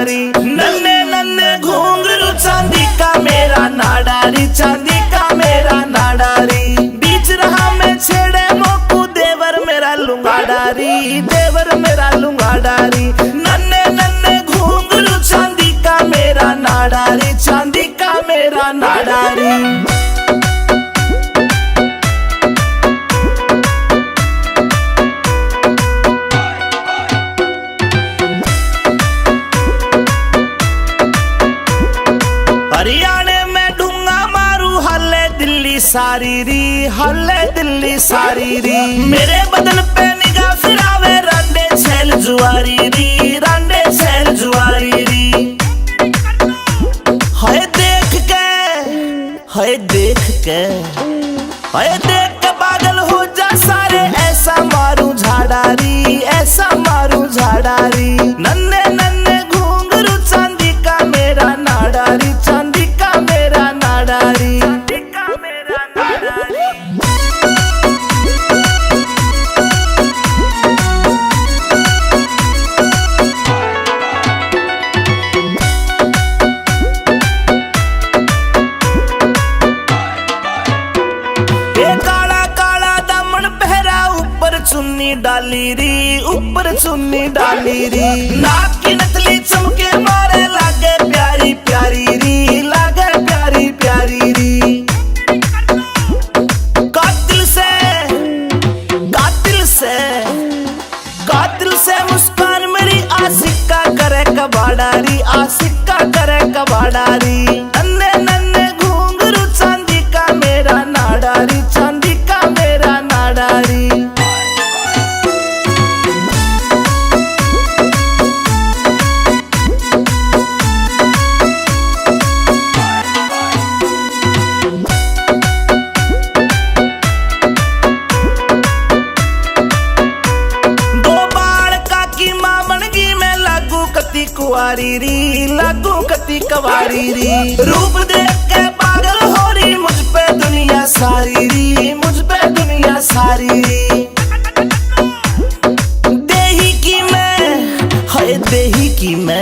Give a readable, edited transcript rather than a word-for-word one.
नाडारी। नन्हे नन्हे घुंघरू चांदी का मेरा नाडारी, चांदी का मेरा नाडारी। बीच रहा में छेड़े मोकू देवर मेरा लुंगाडारी, देवर मेरा लुंगाडारी। नन्हे नन्हे घुंघरू चांदी का मेरा नाडारी, चांदी का मेरा नाडारी। हरियाणे में ढूंगा मारू हल्ले दिल्ली सारी री, हल्ले दिल्ली सारी री। मेरे बदन पे निगाह फिरावे रांडे छेल जुआरी री, रांडे छेल जुआरी री। हाय देख के, हाय देख के, हाय देख के पागल हो जा सारे। ऐसा मारू झाड़ारी, ऐसा मारू झाड़ारी। नन्हे नन्हे घुंघरू चांदी का मेरा नाडारी, चांदी का मेरा नाडारी, चांदी का मेरा नाडारी। चुन्नी डाली री, ऊपर चुन्नी डाली री। नाक की नथली चमके मारे लागे प्यारी प्यारी री, लागे प्यारी प्यारी री। कातिल से, कातिल से, कातिल से मुस्कान मेरी आशिका करे कबाडारी, आशिका करे कबाडारी। नन्हे नन्हे घुंघरू चांदी का मेरा नाडारी, चांदी का मेरा नाडारी। कुवारी री, लागू कती कवारी री। रूप देख के पागल हो रही मुझ पे दुनिया सारी री, मुझ पे दुनिया सारी री। देही की मैं, हाय देही की मैं।